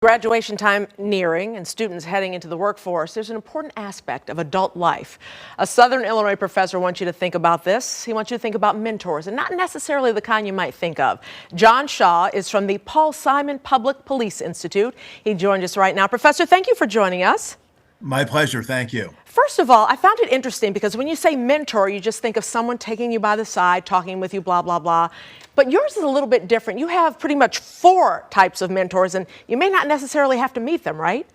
Graduation time nearing and students heading into the workforce, there's an important aspect of adult life. A Southern Illinois professor wants you to think about this. He wants you to think about mentors, and not necessarily the kind you might think of. John Shaw is from the Paul Simon Public Police Institute. He joined us right now. Professor, thank you for joining us. My pleasure. Thank you. First of all, I found it interesting because when you say mentor, you just think of someone taking you by the side, talking with you, blah, blah, blah. But yours is a little bit different. You have pretty much 4 types of mentors, and you may not necessarily have to meet them, right?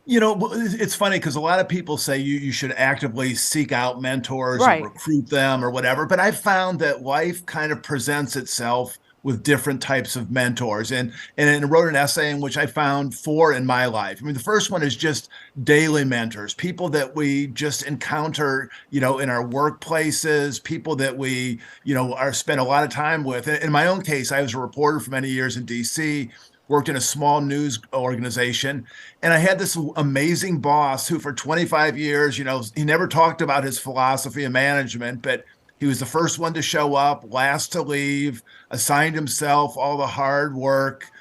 You know, it's funny because a lot of people say you should actively seek out mentors Right. or recruit them or whatever. But I've found that life kind of presents itself with different types of mentors. And I wrote an essay in which I found 4 in my life. I mean, the first one is just daily mentors, people that we just encounter, in our workplaces, people that we, are spend a lot of time with. In my own case, I was a reporter for many years in DC, worked in a small news organization, and I had this amazing boss who for 25 years, he never talked about his philosophy of management, but he was the first one to show up, last to leave, assigned himself all the hard work,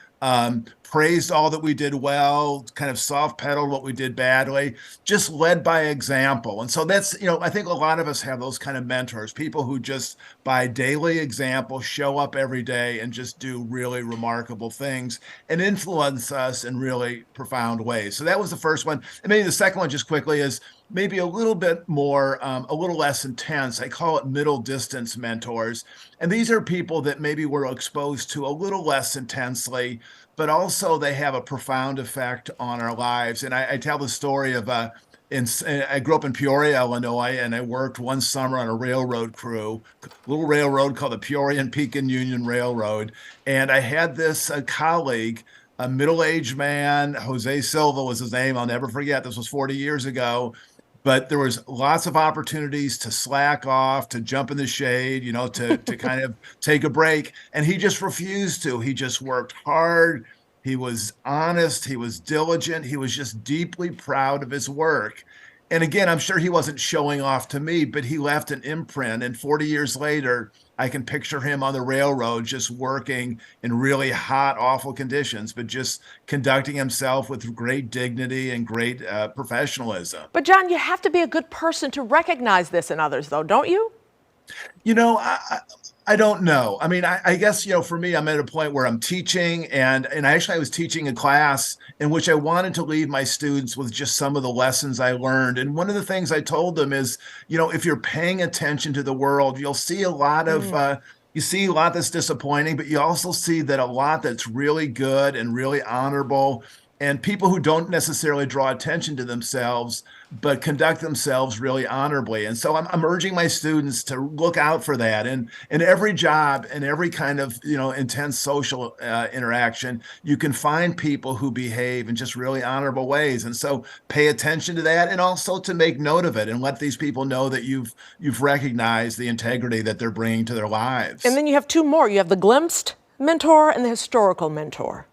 praised all that we did well, kind of soft pedaled what we did badly, just led by example. And so that's, I think a lot of us have those kind of mentors, people who just by daily example show up every day and just do really remarkable things and influence us in really profound ways. So that was the first one. And maybe the second one, just quickly, is maybe a little bit more, a little less intense. I call it middle distance mentors. And these are people that maybe we're exposed to a little less intensely, but also they have a profound effect on our lives. And I tell the story of, I grew up in Peoria, Illinois, and I worked one summer on a railroad crew, a little railroad called the Peoria and Pekin Union Railroad. And I had this colleague, a middle-aged man, Jose Silva was his name. I'll never forget. This was 40 years ago. But there was lots of opportunities to slack off, to jump in the shade, to kind of take a break. And he just refused to. He just worked hard. He was honest. He was diligent. He was just deeply proud of his work. And again, I'm sure he wasn't showing off to me, but he left an imprint. And 40 years later, I can picture him on the railroad just working in really hot, awful conditions, but just conducting himself with great dignity and great professionalism. But John, you have to be a good person to recognize this in others, though, don't you? You know, I don't know. I mean, I guess, for me, I'm at a point where I'm teaching and I was teaching a class in which I wanted to leave my students with just some of the lessons I learned. And one of the things I told them is, if you're paying attention to the world, you'll see a lot of, you see a lot that's disappointing, but you also see that a lot that's really good and really honorable. And people who don't necessarily draw attention to themselves, but conduct themselves really honorably. And so I'm urging my students to look out for that. And in every job and every kind of, intense social interaction, you can find people who behave in just really honorable ways. And so pay attention to that and also to make note of it and let these people know that you've recognized the integrity that they're bringing to their lives. And then you have 2 more. You have the glimpsed mentor and the historical mentor.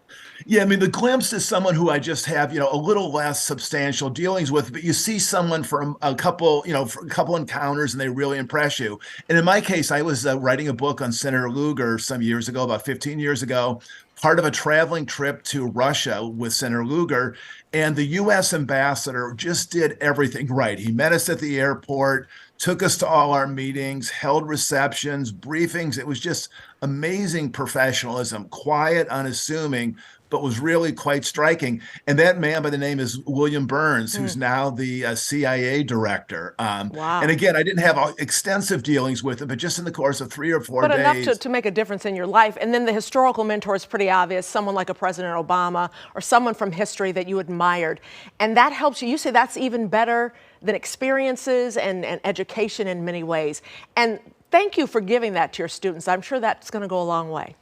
Yeah, I mean, the glimpse is someone who I just have, a little less substantial dealings with, but you see someone from a couple, for a couple encounters and they really impress you. And in my case, I was writing a book on Senator Lugar some years ago, about 15 years ago, part of a traveling trip to Russia with Senator Lugar. And the U.S. ambassador just did everything right. He met us at the airport, took us to all our meetings, held receptions, briefings. It was just amazing professionalism, quiet, unassuming, but was really quite striking. And that man by the name is William Burns, who's now the CIA director. Wow. And again, I didn't have extensive dealings with him, but just in the course of 3 or 4 But days. enough to make a difference in your life. And then the historical mentor is pretty obvious, someone like a President Obama or someone from history that you admired. And that helps you. You say that's even better than experiences and education in many ways. And thank you for giving that to your students. I'm sure that's going to go a long way.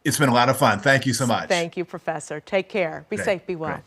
It's been a lot of fun. Thank you so much. Thank you, Professor. Take care. Be safe. Be well. Great.